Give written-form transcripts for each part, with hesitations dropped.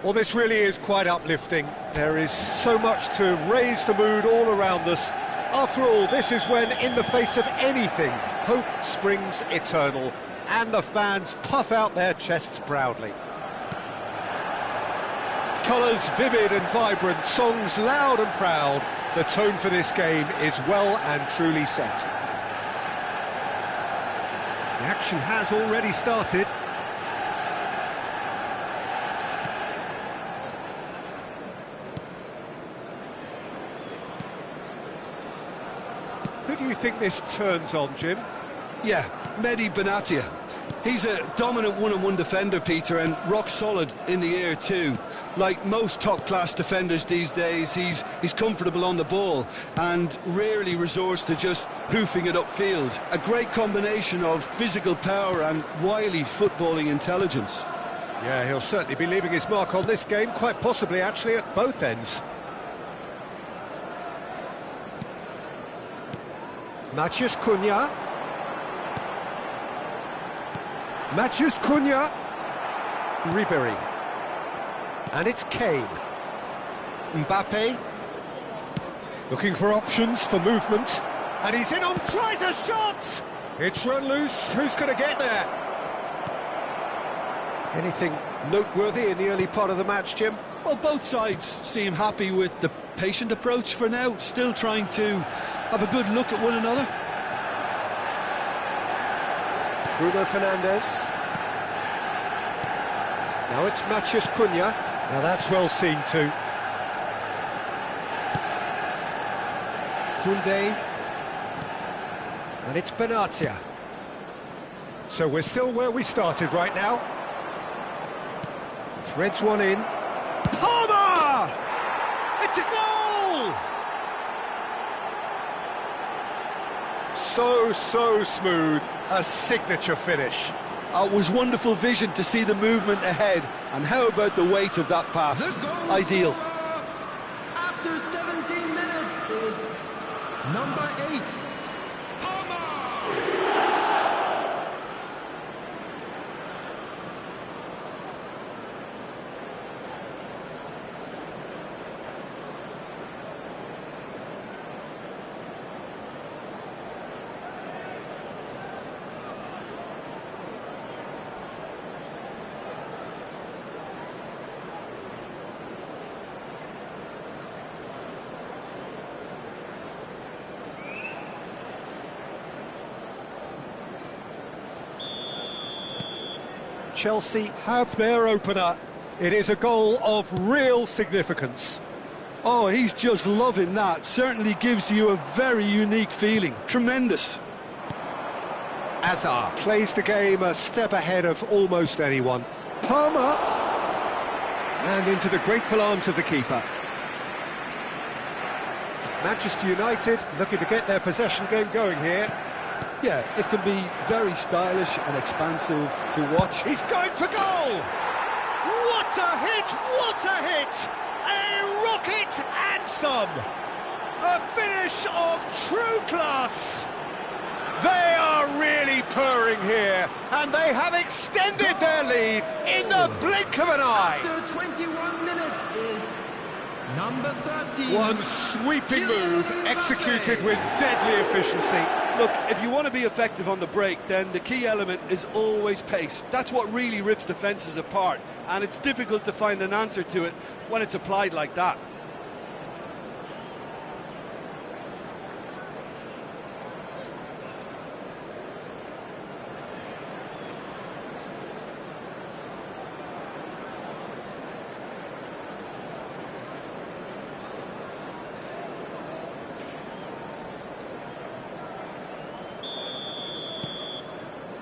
Well, this really is quite uplifting. There is so much to raise the mood all around us. After all, this is when, in the face of anything, hope springs eternal, and the fans puff out their chests proudly. Colours vivid and vibrant, songs loud and proud. The tone for this game is well and truly set. The action has already started. Who do you think this turns on, Jim? Yeah, Mehdi Benatia. He's a dominant one-on-one defender, Peter, and rock solid in the air too. Like most top-class defenders these days, he's comfortable on the ball and rarely resorts to just hoofing it upfield. A great combination of physical power and wily footballing intelligence. Yeah, he'll certainly be leaving his mark on this game, quite possibly actually at both ends. Matheus Cunha. Matheus Cunha. Ribéry. And it's Kane. Mbappe. Looking for options for movement. And he's in on, tries a shot! It's run loose, who's going to get there? Anything noteworthy in the early part of the match, Jim? Well, both sides seem happy with the patient approach for now, still trying to have a good look at one another. Bruno Fernandes. Now it's Matheus Cunha. Now that's well seen too. Koundé. And it's Benatia. So we're still where we started right now. Threads one in. Palmer! It's a goal! So smooth. A signature finish. It was wonderful vision to see the movement ahead. And how about the weight of that pass? Ideal. After 17 minutes is number 8, Palmer. Chelsea have their opener. It is a goal of real significance. Oh, he's just loving that. Certainly gives you a very unique feeling. Tremendous. Hazard plays the game a step ahead of almost anyone. Palmer. And into the grateful arms of the keeper. Manchester United looking to get their possession game going here. Yeah, it can be very stylish and expansive to watch. He's going for goal! What a hit! What a hit! A rocket anthem! A finish of true class! They are really purring here, and they have extended their lead in the blink of an eye. After 21 minutes is number 13. One sweeping move executed with deadly efficiency. Look, if you want to be effective on the break, then the key element is always pace. That's what really rips defences apart, and it's difficult to find an answer to it when it's applied like that.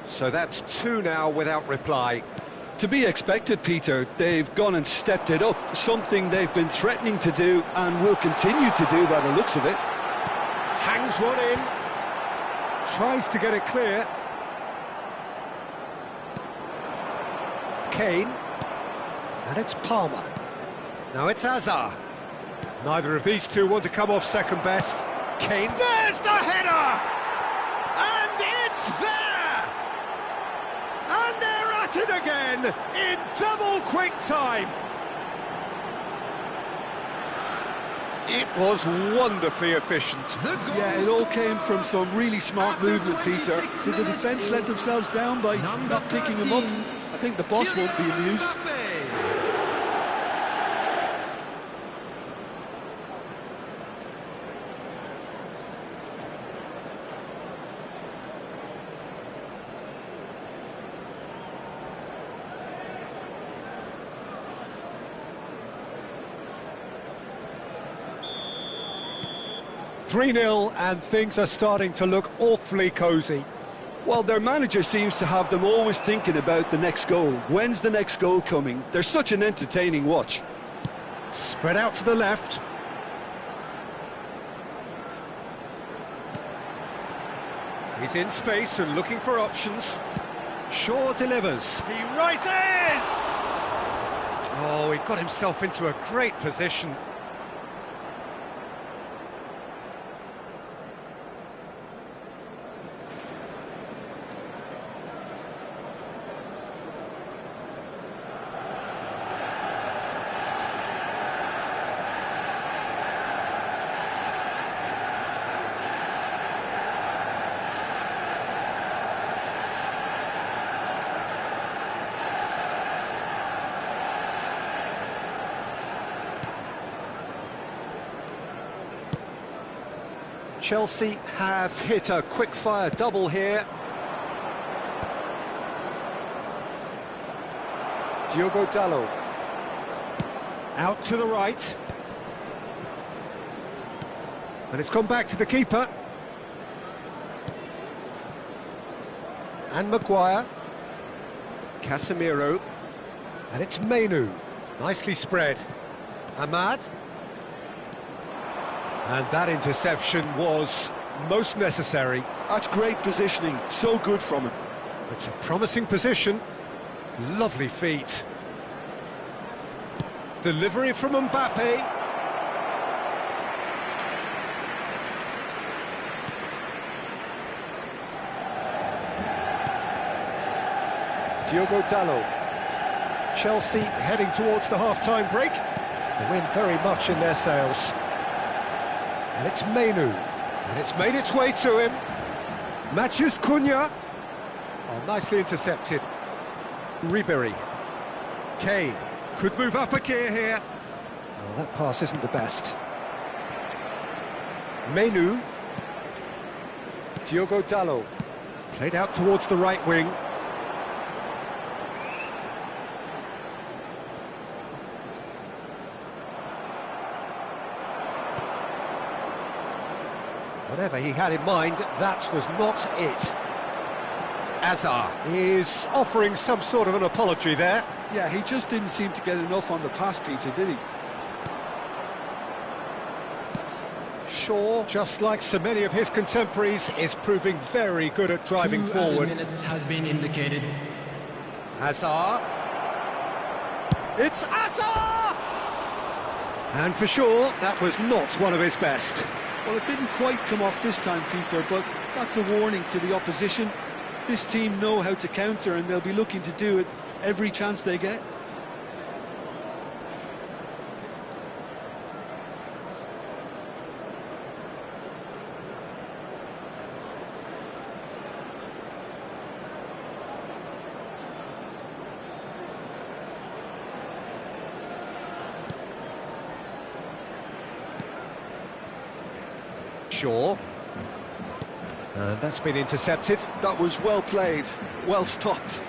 So that's two now without reply. To be expected, Peter. They've gone and stepped it up, something they've been threatening to do and will continue to do by the looks of it. Hangs one in. Tries to get it clear. Kane. And it's Palmer. Now it's Hazard. Neither of these two want to come off second best. Kane. There's the header! And it's there! And they're at it again in double quick time. It was wonderfully efficient. Yeah, it all came from some really smart After movement, Peter. 26 Did the minutes defence let is themselves down by number not picking him up? 13, I think the boss won't be amused. Mbappe. 3-0 and things are starting to look awfully cosy. Well, their manager seems to have them always thinking about the next goal. When's the next goal coming? They're such an entertaining watch. Spread out to the left. He's in space and looking for options. Shaw delivers. He rises! Oh, he got himself into a great position. Chelsea have hit a quick-fire double here. Diogo Dalot. Out to the right. And it's gone back to the keeper. And Maguire. Casemiro. And it's Mainu. Nicely spread. Ahmad. And that interception was most necessary. That's great positioning, so good from him. It's a promising position. Lovely feet. Delivery from Mbappe. Diogo Dalot. Chelsea heading towards the half-time break. The wind very much in their sails. And it's Mainu. And it's made its way to him. Matheus Cunha. Oh, nicely intercepted. Ribery. Kane. Could move up a gear here. Oh, that pass isn't the best. Mainu. Diogo Dalot. Played out towards the right wing. Whatever he had in mind, that was not it. Azar is offering some sort of an apology there. Yeah, he just didn't seem to get enough on the pass, Peter, did he? Shaw, just like so many of his contemporaries, is proving very good at driving 2 forward. minutes has been indicated. Azar. It's Azar! And for sure, that was not one of his best. Well, it didn't quite come off this time, Peter, but that's a warning to the opposition. This team know how to counter, and they'll be looking to do it every chance they get. Shaw. And that's been intercepted. That was well played, well stopped.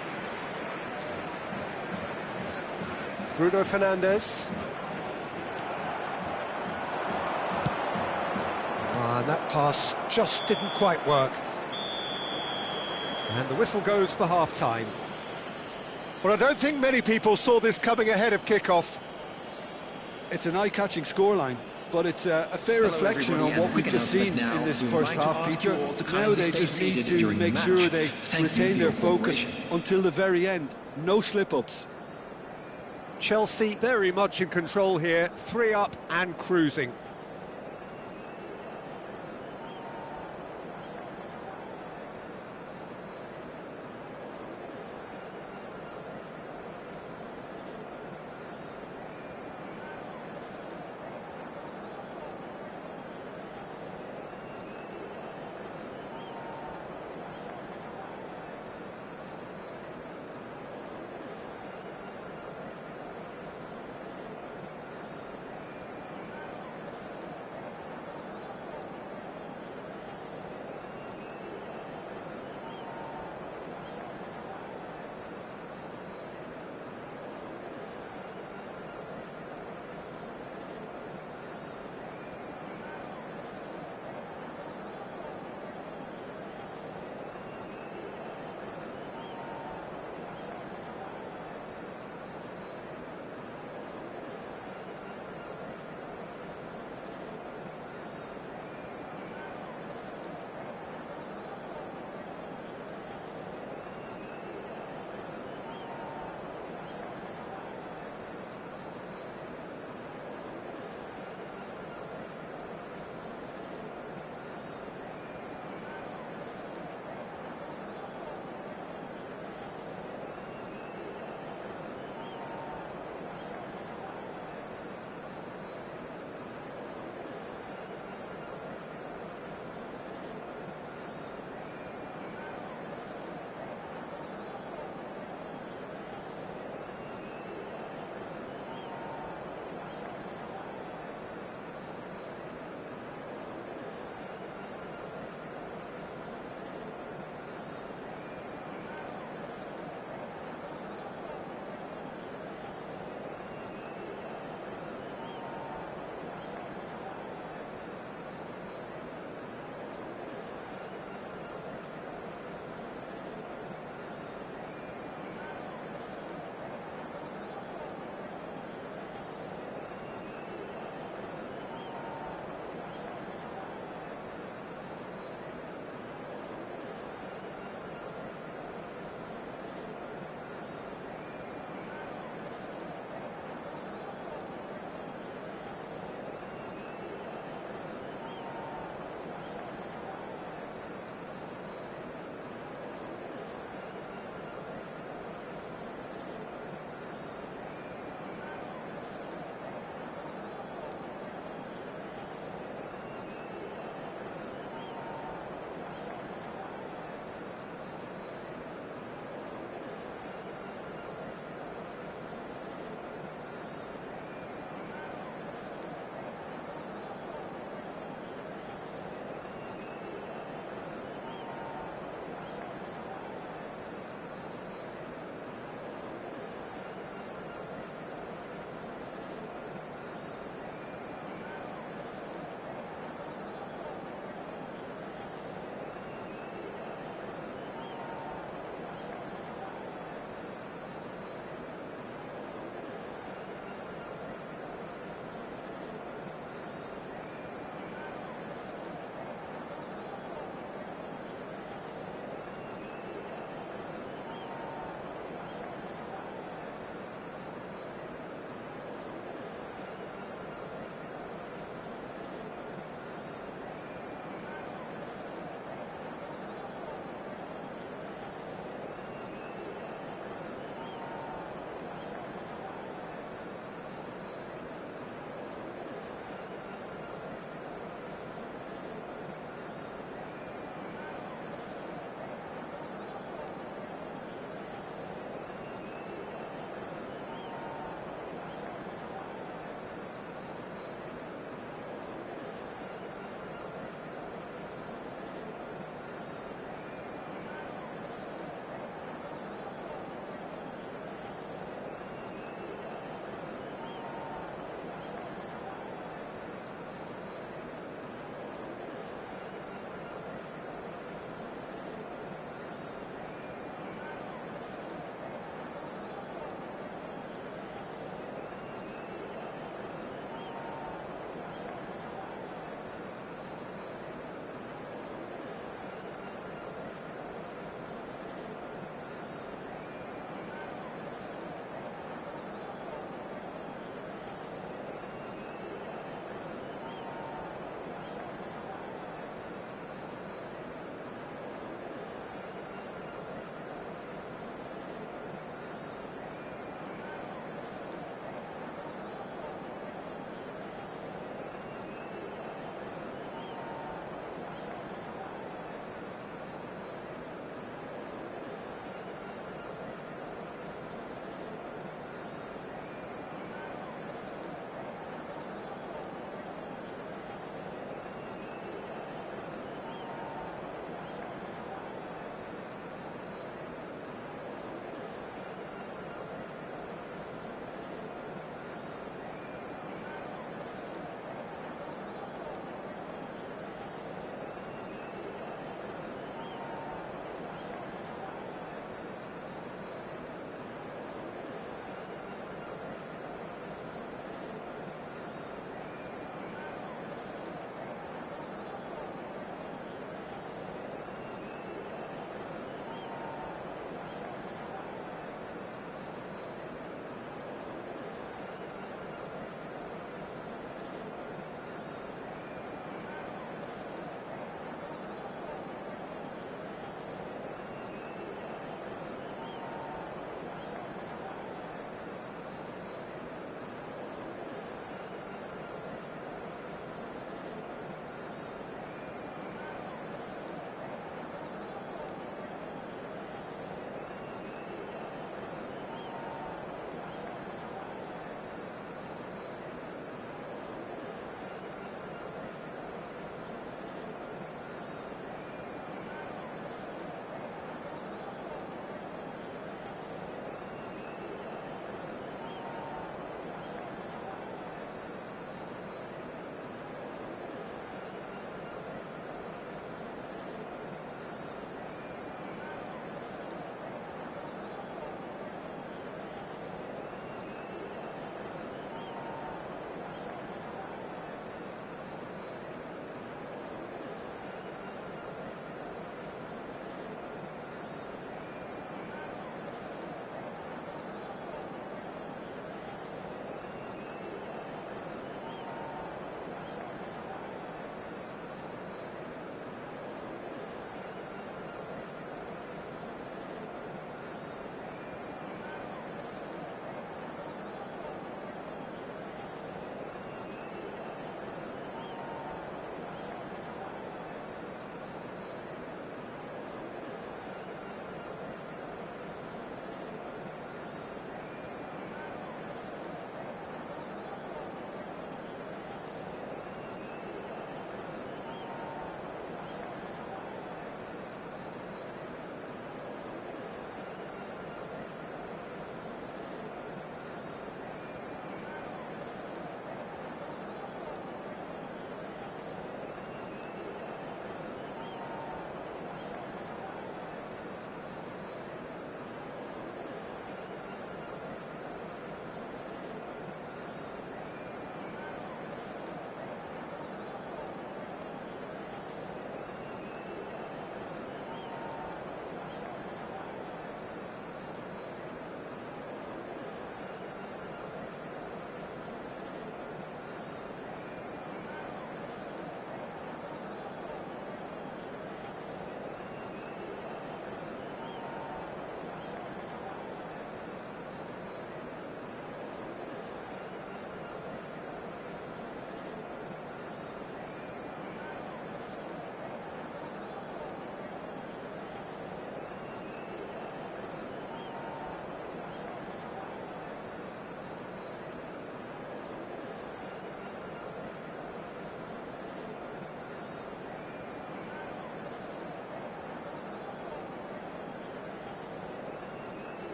Bruno Fernandes. And that pass just didn't quite work. And the whistle goes for half-time. Well, I don't think many people saw this coming ahead of kick-off. It's an eye-catching scoreline, but it's a fair reflection on what we've just seen in this first half, Peter. Now they just need to make sure they retain their focus until the very end. No slip-ups. Chelsea very much in control here, 3 up and cruising.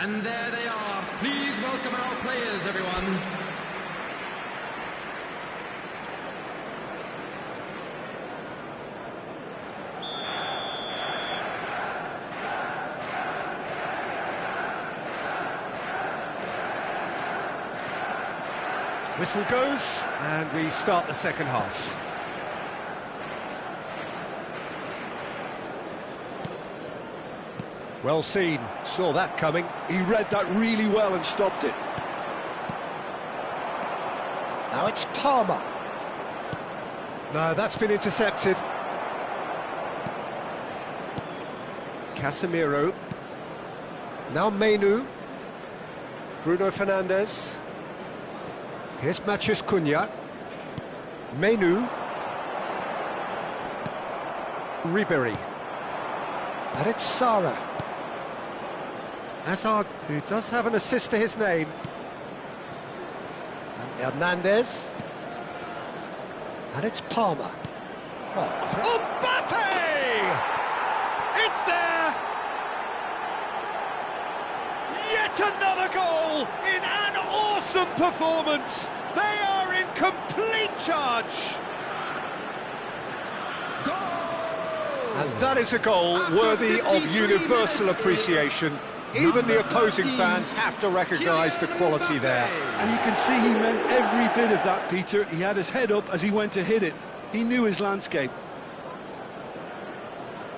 And there they are. Please welcome our players, everyone. Whistle goes, and we start the second half. Well seen, saw that coming. He read that really well and stopped it. Now it's Palmer. No, that's been intercepted. Casemiro. Now Menu. Bruno Fernandes. Here's Matheus Cunha. Menu. Ribery. And it's Sara. Hazard, who does have an assist to his name. And Hernandez. And it's Palmer. Oh. Mbappe! It's there! Yet another goal in an awesome performance. They are in complete charge. And that is a goal worthy of universal appreciation. Even the opposing fans have to recognise the quality there. And you can see he meant every bit of that, Peter. He had his head up as he went to hit it. He knew his landscape.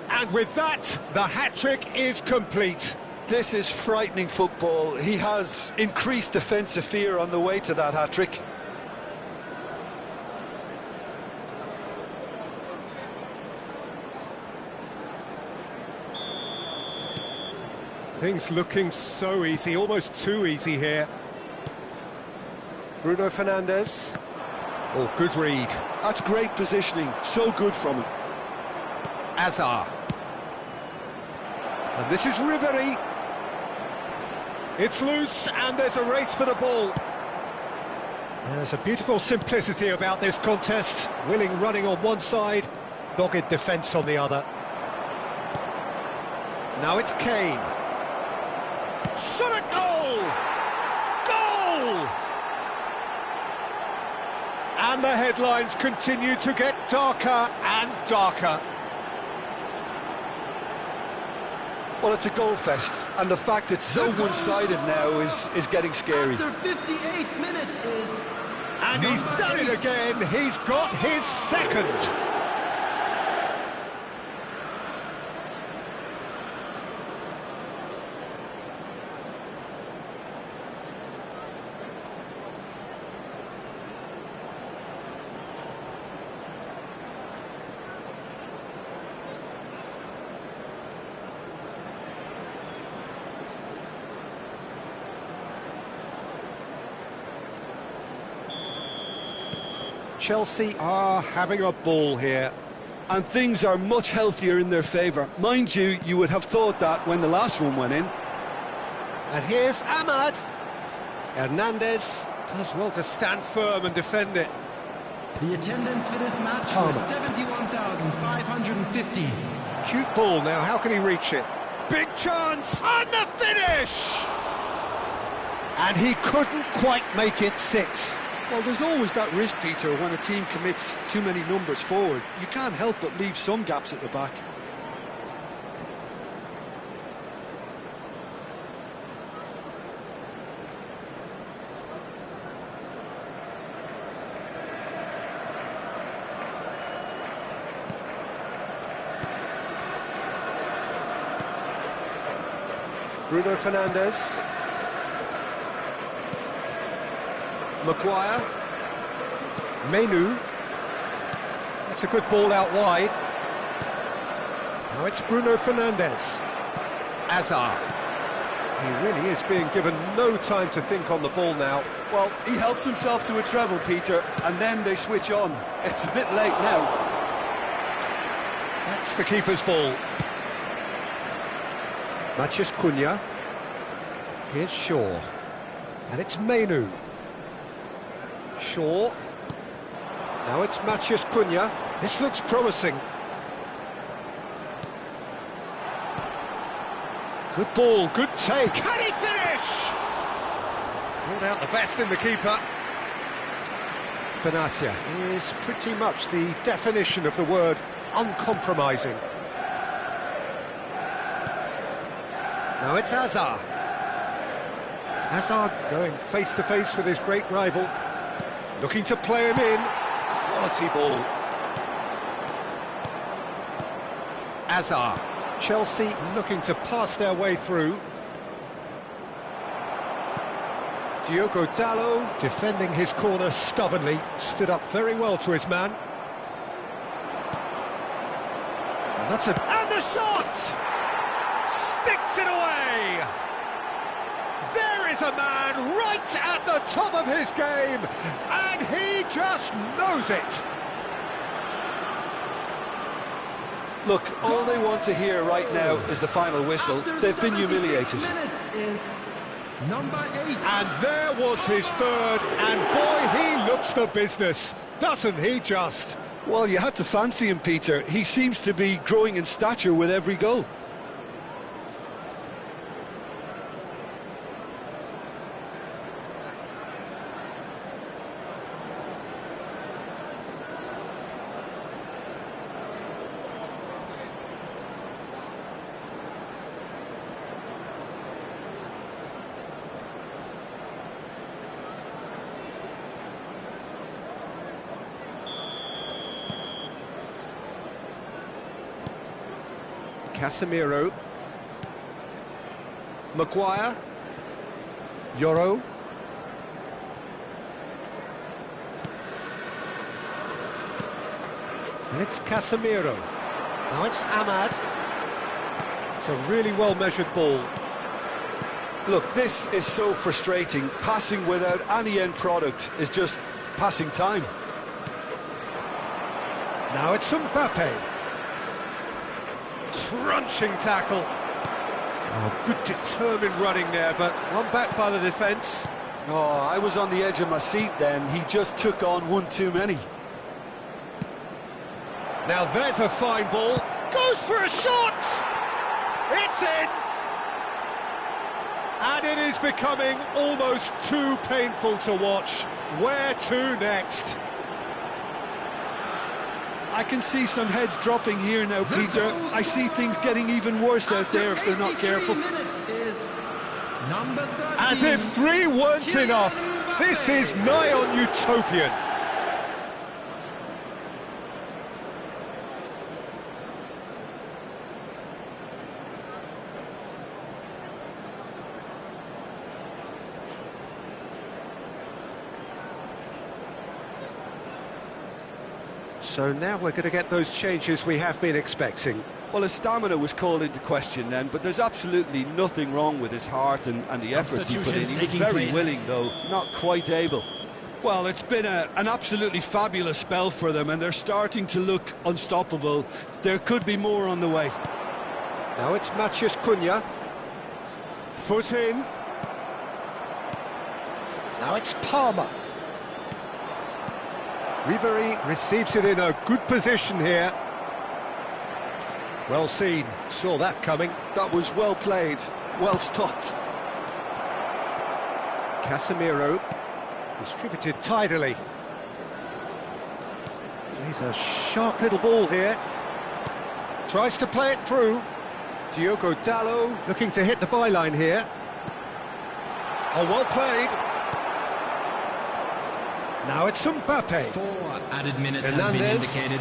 And with that, the hat-trick is complete. This is frightening football. He has increased defensive fear on the way to that hat-trick. Things looking so easy, almost too easy here. Bruno Fernandes. Oh, good read. That's great positioning, so good from him. Hazard. And this is Ribery. It's loose, and there's a race for the ball. There's a beautiful simplicity about this contest. Willing running on one side, dogged defence on the other. Now it's Kane. Shot a goal! Goal! And the headlines continue to get darker and darker. Well, it's a goal fest, and the fact it's so one-sided now is getting scary. After 58 minutes is... And he's done it again. He's got his second. Chelsea are having a ball here. And things are much healthier in their favour. Mind you, you would have thought that when the last one went in. And here's Ahmad. Hernandez does well to stand firm and defend it. The attendance for this match was 71,550. Cute ball now, how can he reach it? Big chance, and the finish! And he couldn't quite make it 6. Well, there's always that risk, Peter, when a team commits too many numbers forward. You can't help but leave some gaps at the back. Bruno Fernandes. Maguire. Menu. That's a good ball out wide. Now it's Bruno Fernandes. Hazard. He really is being given no time to think on the ball now. Well, he helps himself to a treble, Peter, and then they switch on. It's a bit late now. That's the keeper's ball. Matheus Cunha. Here's Shaw. And it's Menu. Shaw. Now it's Matheus Cunha. This looks promising. Good ball, good take. Can he finish? Brought out the best in the keeper. Benatia is pretty much the definition of the word uncompromising. Now it's Hazard. Hazard going face-to-face with his great rival. Looking to play him in. Quality ball. Hazard. Chelsea looking to pass their way through. Diogo Dalot defending his corner stubbornly, stood up very well to his man. And the shot! Sticks it away! There is a man right at the top of his game, and he just knows it! Look, all they want to hear right now is the final whistle. They've been humiliated. Is number 8. And there was his third, and boy, he looks the business, doesn't he just? Well, you had to fancy him, Peter. He seems to be growing in stature with every goal. Casemiro. Maguire. Yoro. And it's Casemiro. Now it's Ahmad. It's a really well-measured ball. Look, this is so frustrating. Passing without any end product is just passing time. Now it's Mbappe. Crunching tackle. Oh, good determined running there, but one back by the defence. Oh, I was on the edge of my seat then. He just took on one too many. Now there's a fine ball. Goes for a shot! It's in! And it is becoming almost too painful to watch. Where to next? I can see some heads dropping here now, Peter. I see things getting even worse out there if they're not careful. Is number 13. As if 3 weren't enough. This is nigh on utopian. So now we're going to get those changes we have been expecting. Well, his stamina was called into question then, but there's absolutely nothing wrong with his heart and the efforts he put in. He was very willing, though, not quite able. Well, it's been an absolutely fabulous spell for them, and they're starting to look unstoppable. There could be more on the way. Now it's Matheus Cunha. Foot in. Now it's Palmer. Ribery receives it in a good position here. Well seen, saw that coming. That was well played, well stopped. Casemiro, distributed tidily. He's a sharp little ball here. Tries to play it through. Diogo Dalot looking to hit the byline here. Oh, well played. Now it's Mbappe. 4 added minutes have been Hernandez. indicated.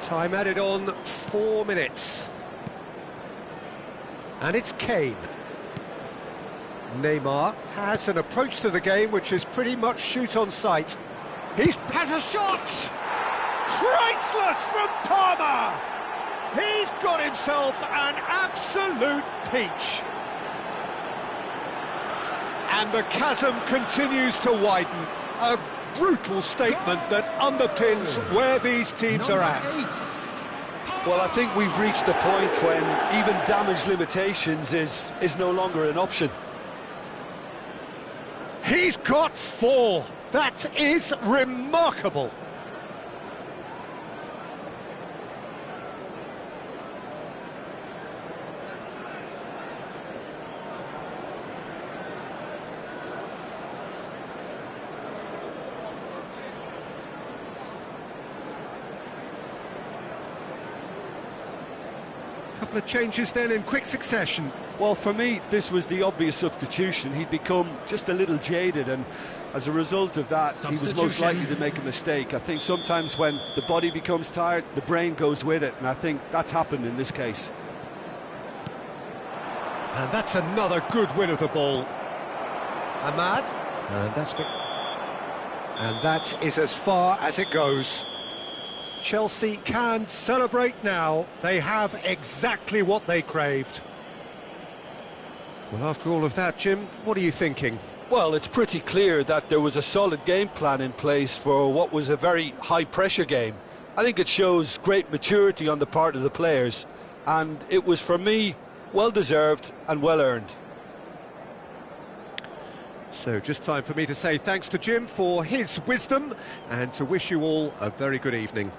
Time added on 4 minutes. And it's Kane. Neymar has an approach to the game which is pretty much shoot on sight. He has a shot! Priceless from Palmer! He's got himself an absolute peach. And the chasm continues to widen. A brutal statement that underpins where these teams are at. Well, I think we've reached the point when even damage limitations is no longer an option. He's got 4. That is remarkable. Couple of changes then in quick succession. Well, for me, this was the obvious substitution. He'd become just a little jaded, and as a result of that, he was most likely to make a mistake. I think sometimes when the body becomes tired, the brain goes with it, and I think that's happened in this case. And that's another good win of the ball. Ahmad. And that is as far as it goes. Chelsea can celebrate now. They have exactly what they craved. Well, after all of that, Jim, what are you thinking? Well, it's pretty clear that there was a solid game plan in place for what was a very high-pressure game. I think it shows great maturity on the part of the players, and it was, for me, well-deserved and well-earned. So just time for me to say thanks to Jim for his wisdom and to wish you all a very good evening.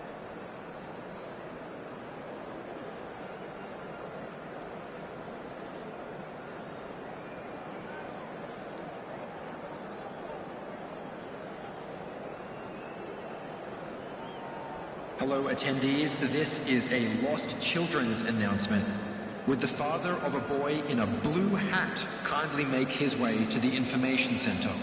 Hello attendees, this is a lost children's announcement. Would the father of a boy in a blue hat kindly make his way to the information centre?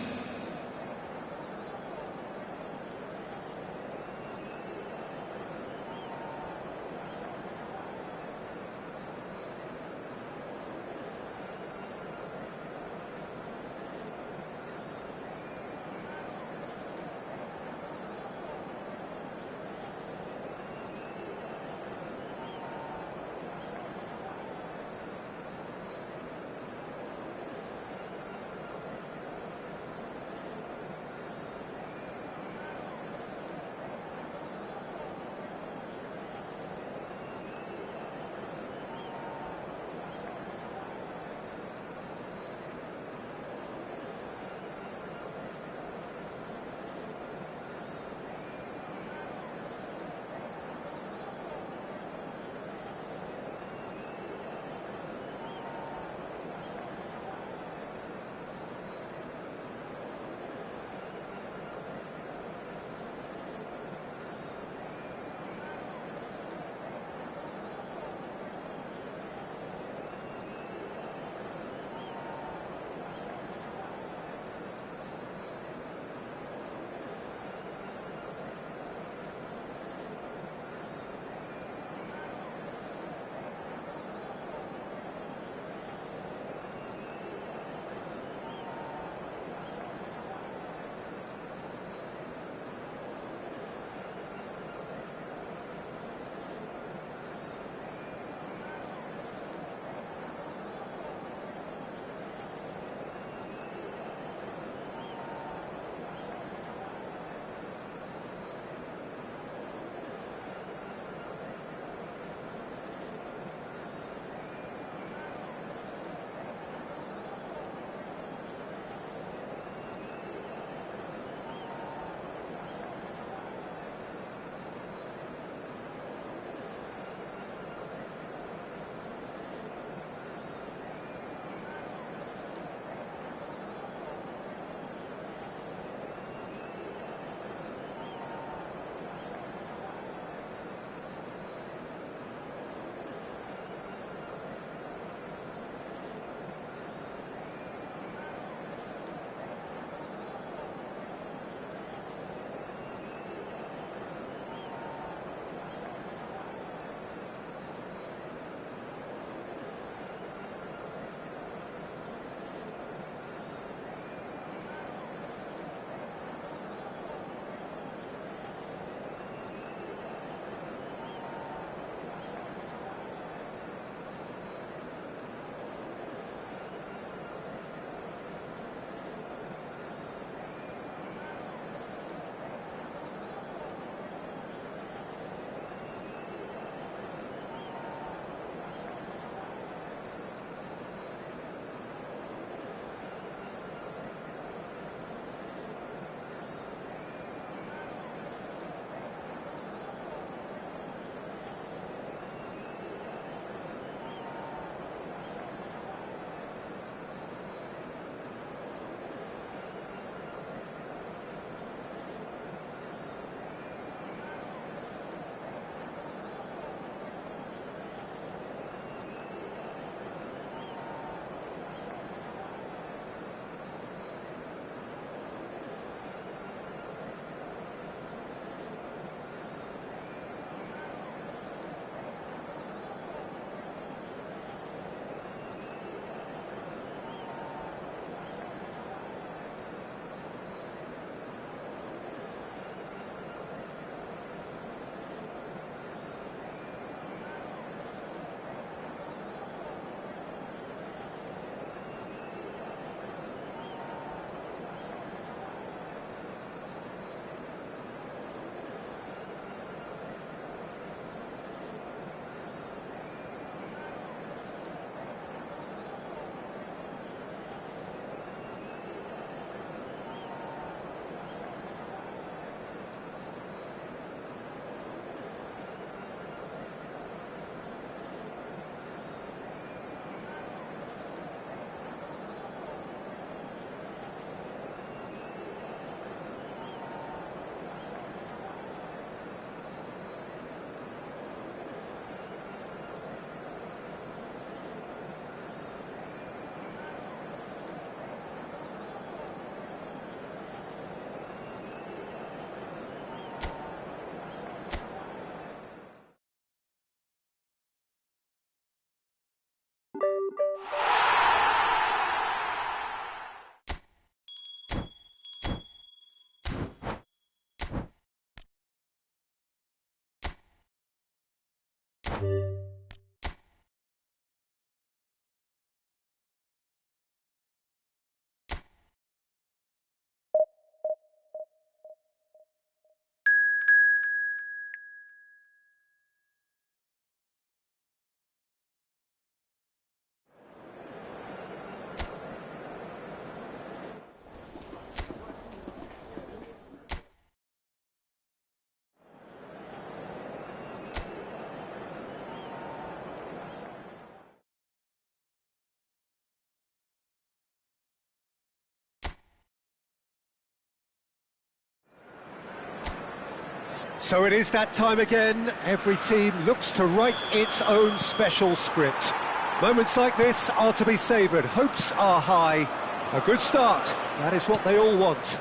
So it is that time again. Every team looks to write its own special script. Moments like this are to be savoured. Hopes are high. A good start. That is what they all want.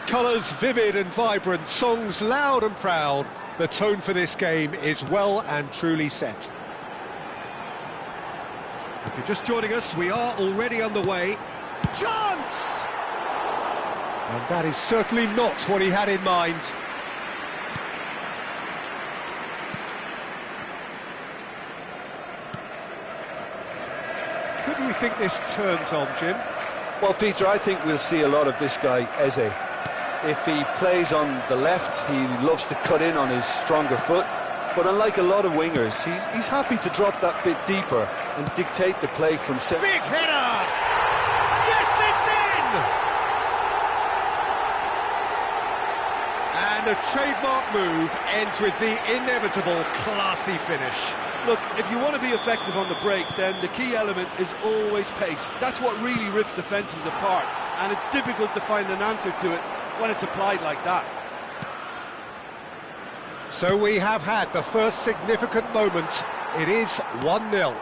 Colours vivid and vibrant, songs loud and proud. The tone for this game is well and truly set. If you're just joining us, we are already underway. Chance! And that is certainly not what he had in mind. Who do you think this turns on, Jim? Well, Peter, I think we'll see a lot of this guy, Eze. If he plays on the left, he loves to cut in on his stronger foot. But unlike a lot of wingers, he's happy to drop that bit deeper and dictate the play from center. Big header! Yes, it's in! And a trademark move ends with the inevitable classy finish. Look, if you want to be effective on the break, then the key element is always pace. That's what really rips defences apart, and it's difficult to find an answer to it when it's applied like that. So we have had the first significant moment. It is 1-0.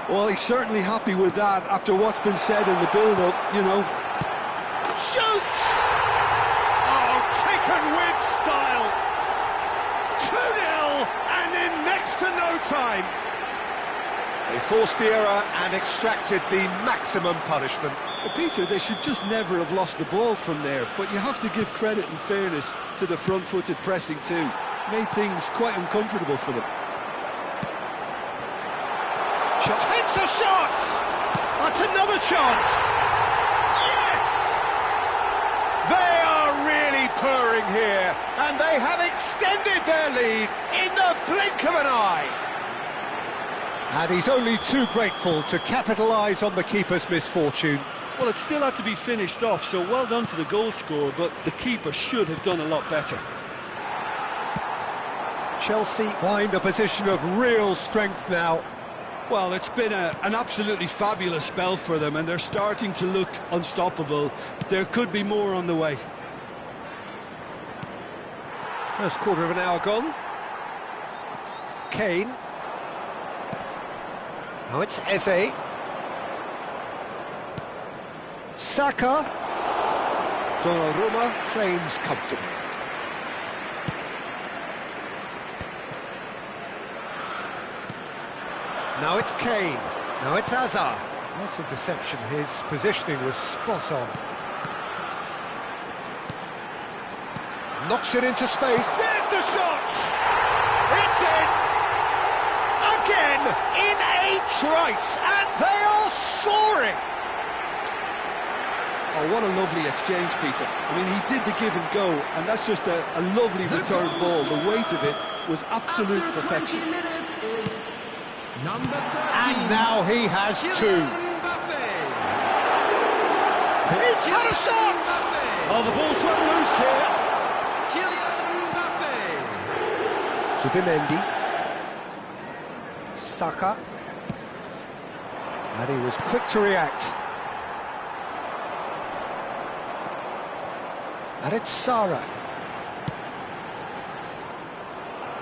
Well, he's certainly happy with that after what's been said in the build-up, you know. Shoots! Oh, taken with style! 2-0, and in next to no time. They forced the error and extracted the maximum punishment. Well, Peter, they should just never have lost the ball from there, but you have to give credit and fairness to the front-footed pressing too. Made things quite uncomfortable for them. Takes a shot! That's another chance! Yes! They are really purring here, and they have extended their lead in the blink of an eye. And he's only too grateful to capitalise on the keeper's misfortune. Well, it still had to be finished off, so well done to the goal scorer, but the keeper should have done a lot better. Chelsea find a position of real strength now. Well, it's been an absolutely fabulous spell for them, and they're starting to look unstoppable. There could be more on the way. First quarter of an hour gone. Kane. Now it's Eze. Saka. Donnarumma claims comfortable. Now it's Kane. Now it's Hazard. Nice interception. His positioning was spot on. Knocks it into space. There's the shot! It's in! Again, in a trice, and they are soaring! Oh, what a lovely exchange, Peter. I mean, he did the give and go, and that's just a lovely return ball. The weight of it was absolute perfection. Number 13. And now he has two. He's had a shot! Oh, the ball's run loose here. Zubimendi. Saka. And he was quick to react. And it's Sara.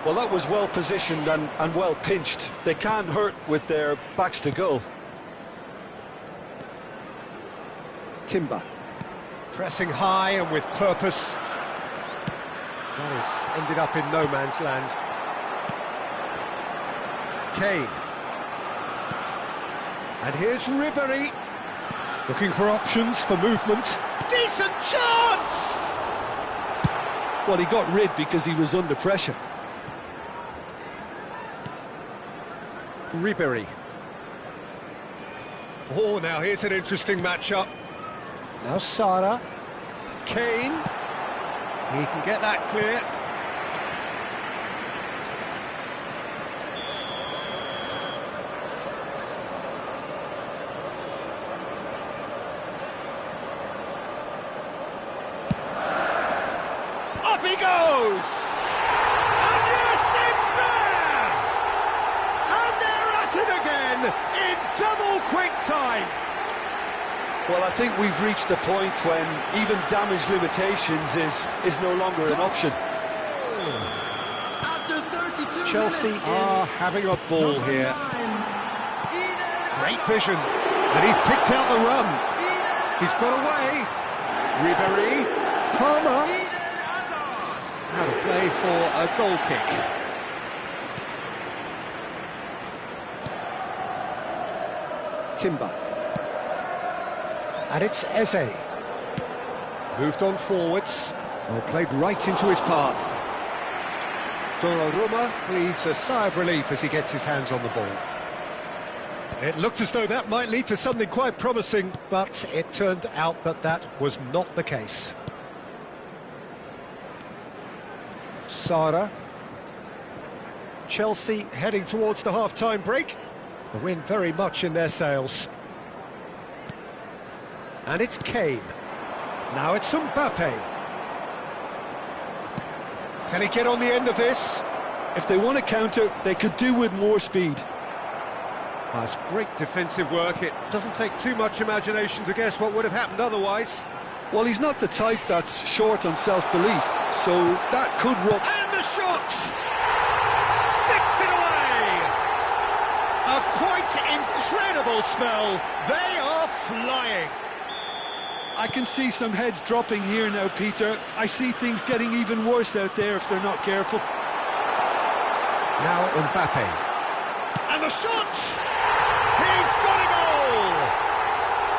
Well, that was well positioned and well pinched. They can't hurt with their backs to goal. Timber. Pressing high and with purpose. That has ended up in no man's land. Kane. And here's Ribery. Looking for options for movement. Decent chance! Well, he got rid because he was under pressure. Ribery. Oh, now here's an interesting matchup. Now Sara. Kane. He can get that clear. Up he goes! And yes, it's there! And they're at it again in double quick time. Well, I think we've reached the point when even damage limitations is no longer an option. After 32 Chelsea minutes are having a ball number here. 9, Eden Great Hazard. vision. And he's picked out the run. He's got away. Ribery. Palmer. Eden Hazard. Out of play for a goal kick. Timber. And it's Eze. Moved on forwards. Oh, played right into his path. Donnarumma breathes a sigh of relief as he gets his hands on the ball. It looked as though that might lead to something quite promising, but it turned out that that was not the case. Sara. Chelsea heading towards the half-time break. The wind very much in their sails. And it's Kane. Now it's Mbappe. Can he get on the end of this? If they want to counter, they could do with more speed. That's great defensive work. It doesn't take too much imagination to guess what would have happened otherwise. Well, he's not the type that's short on self-belief, so that could rub... And the shot! Sticks it away! A quite incredible spell. They are flying. I can see some heads dropping here now, Peter. I see things getting even worse out there if they're not careful. Now Mbappe. And the shot! He's got a goal!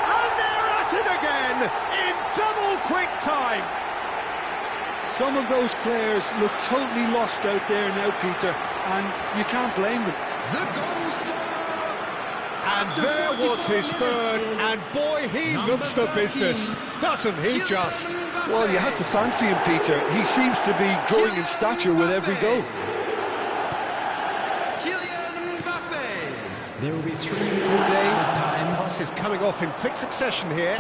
And they're at it again in double quick time. Some of those players look totally lost out there now, Peter, and you can't blame them. The goal scorer. And there was his third, and boy, he looks the business, doesn't he just? Well, you had to fancy him, Peter. He seems to be growing in stature with every goal. Kylian Mbappe. There will be 3 Time passes coming off in quick succession here.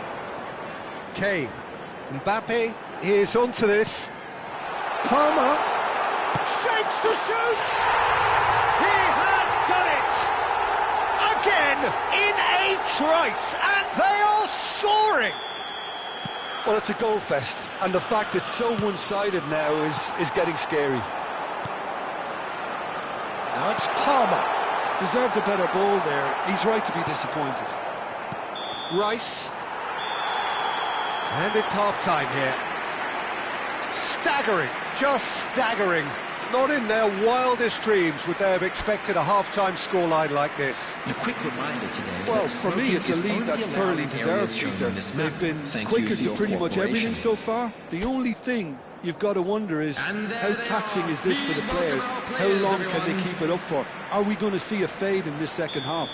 Kane. Mbappe is onto this. Palmer. Shapes to shoot! He has done it! Again, in a trice, and they are soaring! Well, it's a goal fest, and the fact it's so one-sided now is getting scary. Now it's Palmer. Deserved a better ball there. He's right to be disappointed. Rice. And it's half-time here. Staggering, just staggering. Not in their wildest dreams would they have expected a half-time scoreline like this. A quick reminder today. Well, that for me, smoking it's a is lead only that's allowed thoroughly in deserved, areas shown Peter. on this map. They've been Thank you quicker for to your pretty much everything cooperation. so far. The only thing you've got to wonder is how taxing is this for the players? How long can they keep it up for? Are we going to see a fade in this second half?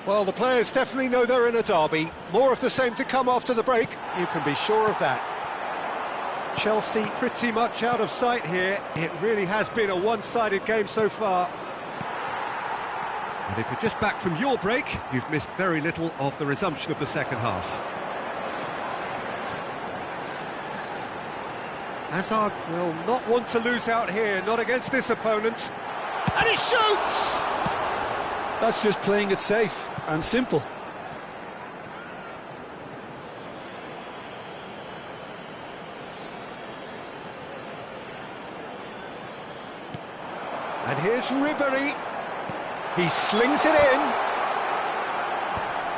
Well, the players definitely know they're in a derby. More of the same to come after the break, you can be sure of that. Chelsea pretty much out of sight here. It really has been a one-sided game so far. And if you're just back from your break, you've missed very little of the resumption of the second half. Hazard will not want to lose out here, not against this opponent. And he shoots! That's just playing it safe and simple. And here's Ribery. He slings it in.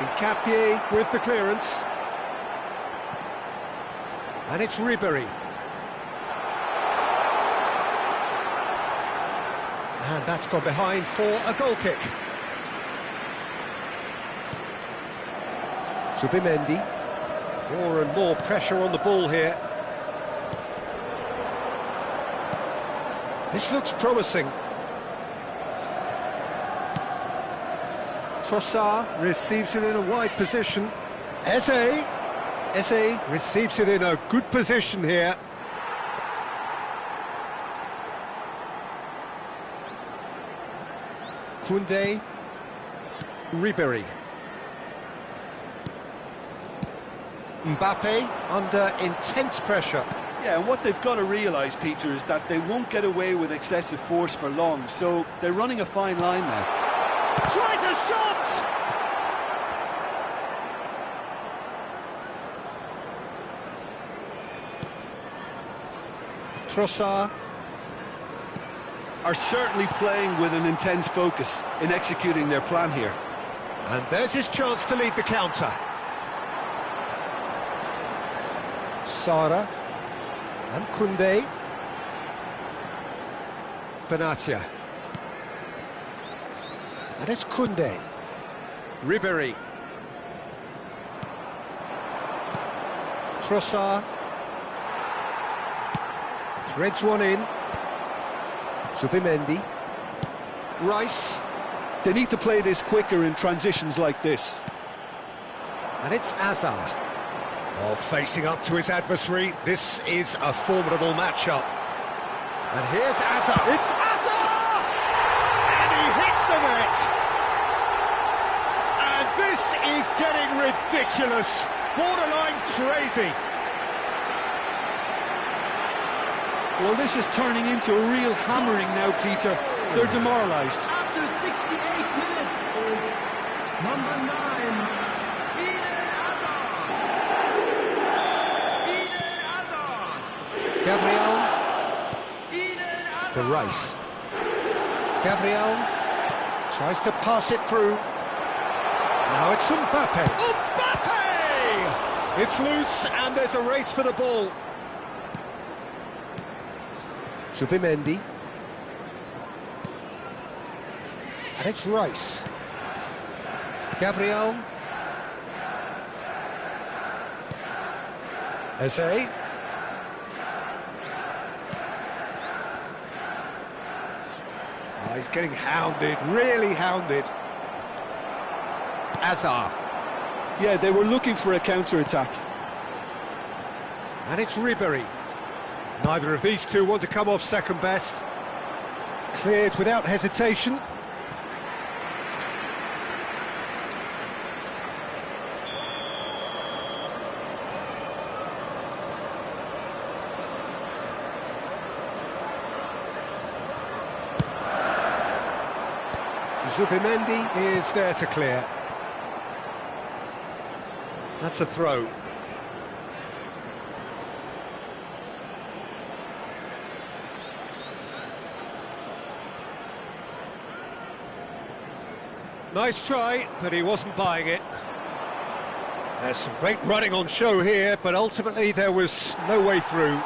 Nkapie with the clearance. And it's Ribery. And that's gone behind for a goal kick. Zubimendi. More and more pressure on the ball here. This looks promising. Trossard receives it in a wide position. Eze receives it in a good position here. Koundé. Ribéry. Mbappe under intense pressure. Yeah, and what they've got to realise, Peter, is that they won't get away with excessive force for long, so they're running a fine line now. Tries a shot! Trossard. Are certainly playing with an intense focus in executing their plan here. And there's his chance to lead the counter. Sara and Koundé. Benatia. And it's Koundé. Ribéry. Trossard. Threads one in. Zubimendi. Rice. They need to play this quicker in transitions like this. And it's Hazard. Oh, facing up to his adversary. This is a formidable matchup. And here's Hazard. It's Hazard! And he hits the net! And this is getting ridiculous. Borderline crazy. Well, this is turning into a real hammering now, Peter. They're demoralised. After 68 minutes is number 9, Eden Hazard. Gabriel. Eden Hazard. For Rice. Gabriel tries to pass it through. Now it's Mbappe. Mbappe! It's loose and there's a race for the ball. Zubimendi. And it's Rice. Gabriel. Eze. Oh, he's getting hounded, really hounded. Hazard. Yeah, they were looking for a counter-attack. And it's Ribéry. Neither of these two want to come off second best. Cleared without hesitation. Zubimendi is there to clear. That's a throw. Nice try, but he wasn't buying it. There's some great running on show here, but ultimately there was no way through.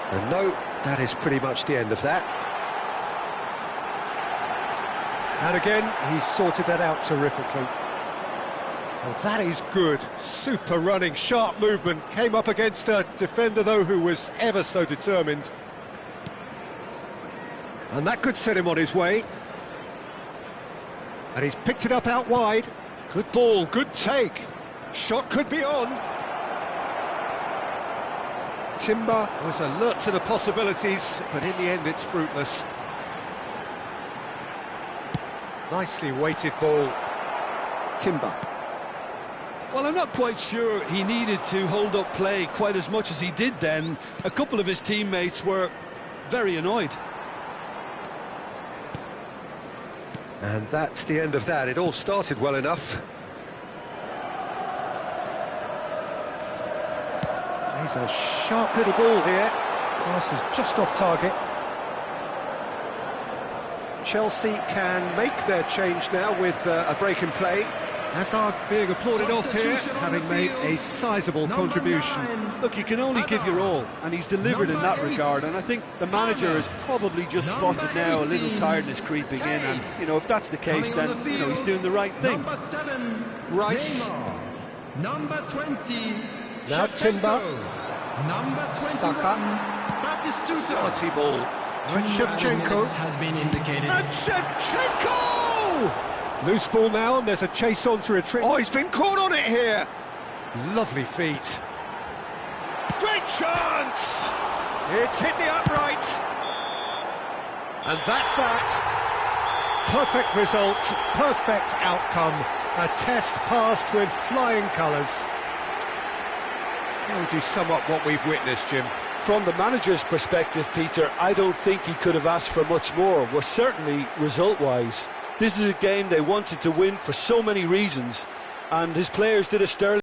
And no, that is pretty much the end of that. And again, he sorted that out terrifically. Well, that is good. Super running, sharp movement. Came up against a defender, though, who was ever so determined. And that could set him on his way. And he's picked it up out wide. Good ball, good take. Shot could be on. Timber was alert to the possibilities, but in the end it's fruitless. Nicely weighted ball. Timber. Well, I'm not quite sure he needed to hold up play quite as much as he did then. A couple of his teammates were very annoyed. And that's the end of that. It all started well enough. He's a sharp little ball here. Pass is just off target. Chelsea can make their change now with a break in play. Hazard being applauded off here, having made a sizable contribution. Look, you can only give your all, and he's delivered in that regard, and I think the manager has probably just spotted now a little tiredness creeping in, and, you know, if that's the case, then, you know, he's doing the right thing. Number 7, Rice. Number 20, Now Timber. Number 21, Saka. Batistuta. Quality ball. And Shevchenko. Has been indicated. And Shevchenko! Loose ball now, and there's a chase on to retrieve. Oh, he's been caught on it here. Lovely feet. Great chance! It's hit the upright. And that's that. Perfect result, perfect outcome. A test passed with flying colours. How would you sum up what we've witnessed, Jim? From the manager's perspective, Peter, I don't think he could have asked for much more. Well, certainly result-wise. This is a game they wanted to win for so many reasons, and his players did a sterling